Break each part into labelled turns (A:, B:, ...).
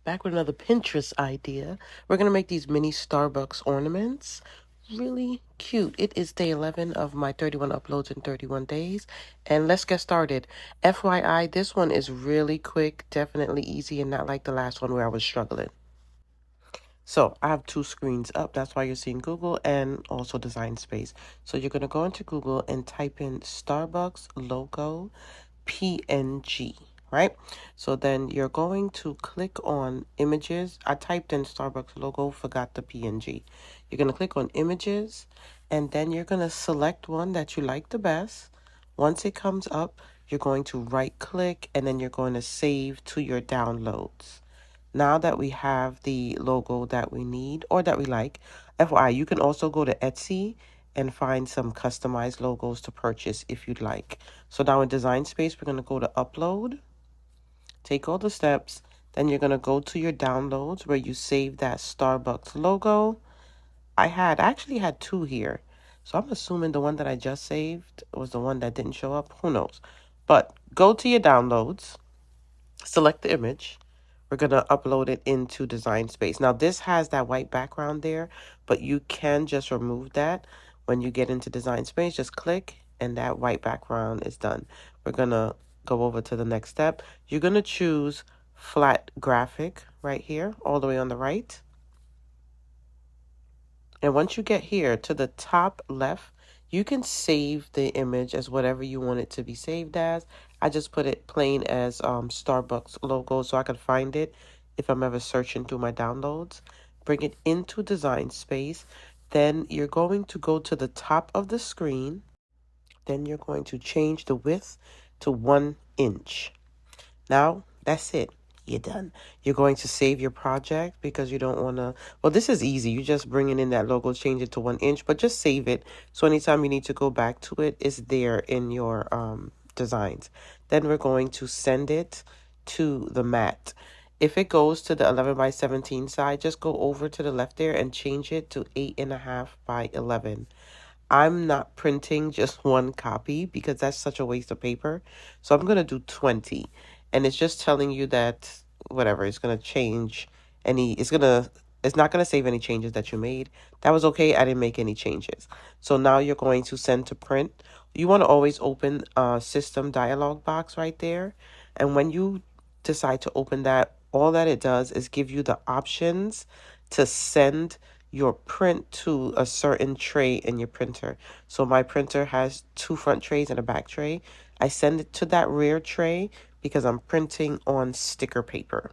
A: Back with another Pinterest idea. We're going to make these mini Starbucks ornaments. Really cute. It is day 11 of my 31 uploads in 31 days. And let's get started. FYI, this one is really quick, definitely easy, and not like the last one where I was struggling. So I have two screens up. That's why you're seeing Google and also Design Space. So you're going to go into Google and type in Starbucks logo PNG, right? So then you're going to click on images. I typed in Starbucks logo, forgot the PNG. You're going to click on images, and then you're going to select one that you like the best. Once it comes up, you're going to right click, and then you're going to save to your downloads. Now that we have the logo that we need or that we like, FYI, you can also go to Etsy and find some customized logos to purchase if you'd like. So now in Design Space, we're going to go to Upload, take all the steps, then you're going to go to your downloads where you save that Starbucks logo. I actually had two here. So I'm assuming the one that I just saved was the one that didn't show up. Who knows? But go to your downloads, select the image. We're going to upload it into Design Space. Now, this has that white background there, but you can just remove that. When you get into Design Space, just click, and that white background is done. We're going to go over to the next step. You're going to choose Flat Graphic right here, all the way on the right. And once you get here to the top left, you can save the image as whatever you want it to be saved as. I just put it plain as Starbucks logo so I can find it if I'm ever searching through my downloads. Bring it into Design Space. Then you're going to go to the top of the screen. Then you're going to change the width to 1 inch. Now, that's it. You're done. You're going to save your project because you don't want to. Well, this is easy. You just bring in that logo, change it to 1 inch, but just save it. So anytime you need to go back to it, it's there in your designs. Then we're going to send it to the mat. If it goes to the 11 by 17 side, just go over to the left there and change it to 8.5 by 11. I'm not printing just one copy because that's such a waste of paper. So I'm going to do 20. And it's just telling you that whatever, it's going to change it's not going to save any changes that you made. That was okay. I didn't make any changes. So now you're going to send to print. You want to always open system dialog box right there. And when you decide to open that, all that it does is give you the options to send your print to a certain tray in your printer. So my printer has 2 front trays and a back tray. I send it to that rear tray because I'm printing on sticker paper.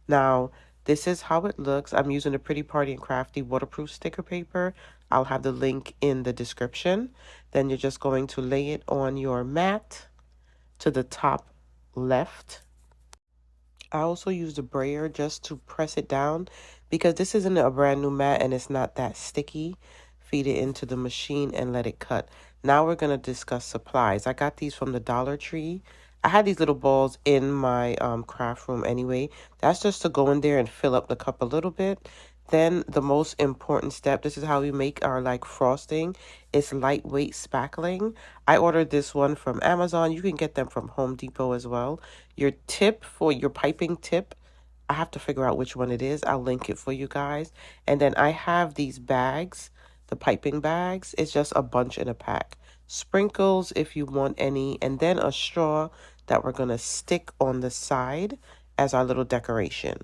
A: Now, this is how it looks. I'm using a Pretty Party and Crafty waterproof sticker paper. I'll have the link in the description. Then you're just going to lay it on your mat to the top left. I also use the brayer just to press it down because this isn't a brand new mat and it's not that sticky. Feed it into the machine and let it cut. Now we're going to discuss supplies. I got these from the Dollar Tree. I had these little balls in my craft room anyway. That's just to go in there and fill up the cup a little bit. Then the most important step, this is how we make our frosting, is lightweight spackling. I ordered this one from Amazon. You can get them from Home Depot as well. Your tip for your piping tip, I have to figure out which one it is. I'll link it for you guys. And then I have these bags, the piping bags. It's just a bunch in a pack. Sprinkles if you want any, and then a straw that we're going to stick on the side as our little decoration.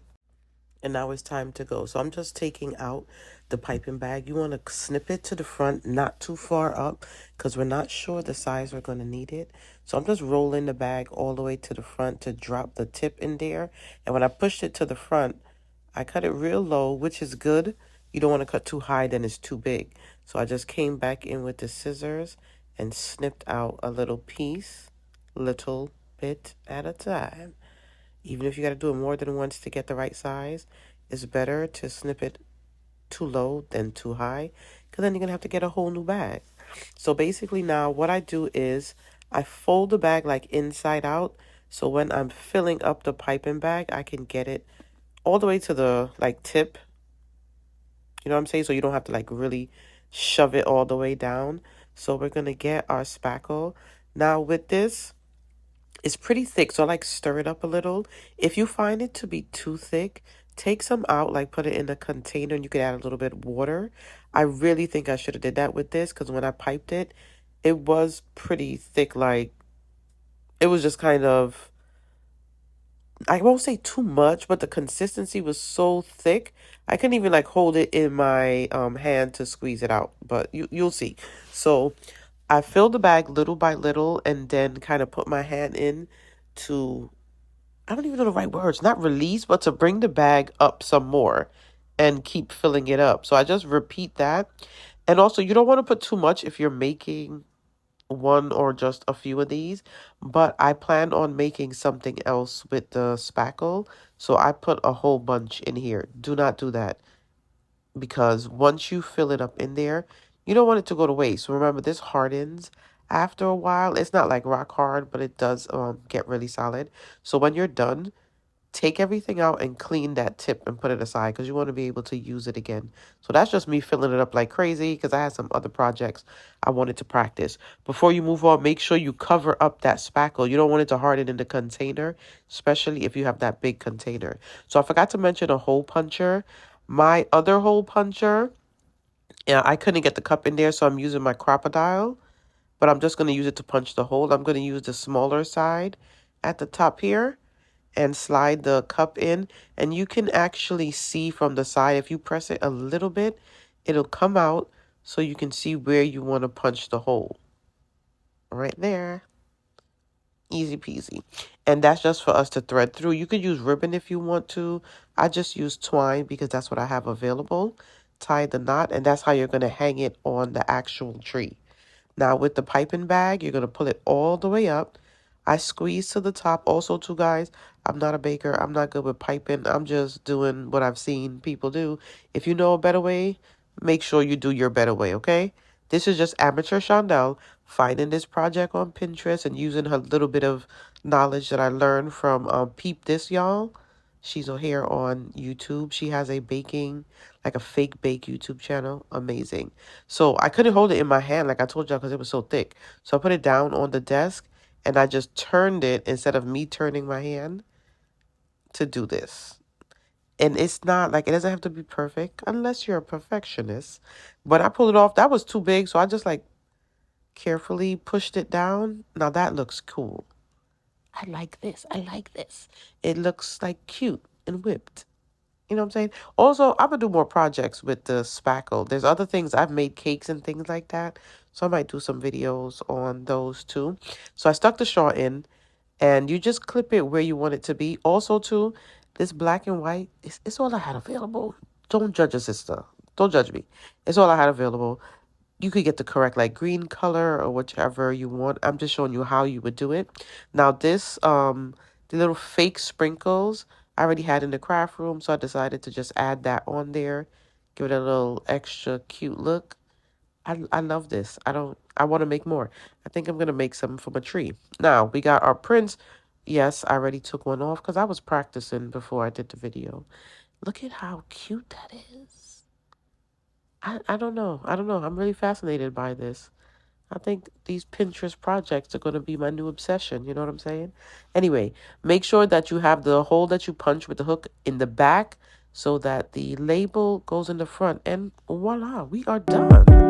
A: And now it's time to go. So I'm just taking out the piping bag. You want to snip it to the front, not too far up, because we're not sure the size we're going to need it. So I'm just rolling the bag all the way to the front to drop the tip in there. And when I pushed it to the front, I cut it real low, which is good. You don't want to cut too high, then it's too big. So I just came back in with the scissors and snipped out a little piece, little bit at a time. Even if you got to do it more than once to get the right size, it's better to snip it too low than too high, because then you're going to have to get a whole new bag. So basically now what I do is I fold the bag inside out. So when I'm filling up the piping bag, I can get it all the way to the tip. You know what I'm saying? So you don't have to really shove it all the way down. So we're going to get our spackle. Now with this, It's pretty thick, so I like stir it up a little. If you find it to be too thick, take some out, like put it in a container and you could add a little bit of water. I really think I should have did that with this because when I piped it, it was pretty thick. Like it was just kind of, I won't say too much, but the consistency was so thick. I couldn't even like hold it in my hand to squeeze it out, but you'll see. So I filled the bag little by little and then kind of put my hand in to, I don't even know the right words, not release, but to bring the bag up some more and keep filling it up. So I just repeat that. And also, you don't want to put too much if you're making one or just a few of these, but I plan on making something else with the spackle. So I put a whole bunch in here. Do not do that because once you fill it up in there, you don't want it to go to waste. Remember, this hardens after a while. It's not like rock hard, but it does get really solid. So when you're done, take everything out and clean that tip and put it aside because you want to be able to use it again. So that's just me filling it up like crazy because I had some other projects I wanted to practice. Before you move on, make sure you cover up that spackle. You don't want it to harden in the container, especially if you have that big container. So I forgot to mention a hole puncher. My other hole puncher, yeah, I couldn't get the cup in there, so I'm using my crocodile, but I'm just going to use it to punch the hole. I'm going to use the smaller side at the top here and slide the cup in, and you can actually see from the side, if you press it a little bit, it'll come out so you can see where you want to punch the hole. Right there. Easy peasy. And that's just for us to thread through. You could use ribbon if you want to. I just use twine because that's what I have available. Tie the knot, and that's how you're going to hang it on the actual tree. Now with the piping bag, you're going to pull it all the way up. I squeeze to the top. Also, too, guys, I'm not a baker. I'm not good with piping. I'm just doing what I've seen people do. If you know a better way, make sure you do your better way, okay? This is just amateur Shondell finding this project on Pinterest and using her little bit of knowledge that I learned from Peep This, y'all. She's here on YouTube. She has a baking, like a fake bake YouTube channel. Amazing. So I couldn't hold it in my hand like I told y'all because it was so thick. So I put it down on the desk and I just turned it instead of me turning my hand to do this. And it's not like, it doesn't have to be perfect unless you're a perfectionist. But I pulled it off. That was too big. So I just like carefully pushed it down. Now that looks cool. I like this. I like this. It looks like cute and whipped. You know what I'm saying? Also, I'm going to do more projects with the spackle. There's other things. I've made cakes and things like that. So I might do some videos on those too. So I stuck the straw in and you just clip it where you want it to be. Also too, this black and white, it's all I had available. Don't judge a sister. Don't judge me. It's all I had available. You could get the correct like green color or whichever you want. I'm just showing you how you would do it. Now this, the little fake sprinkles I already had in the craft room, so I decided to just add that on there. Give it a little extra cute look. I love this. I want to make more. I think I'm going to make some from a tree. Now, we got our prints. Yes, I already took one off because I was practicing before I did the video. Look at how cute that is. I don't know. I don't know. I'm really fascinated by this. I think these Pinterest projects are going to be my new obsession. You know what I'm saying? Anyway, make sure that you have the hole that you punch with the hook in the back so that the label goes in the front. And voila, we are done.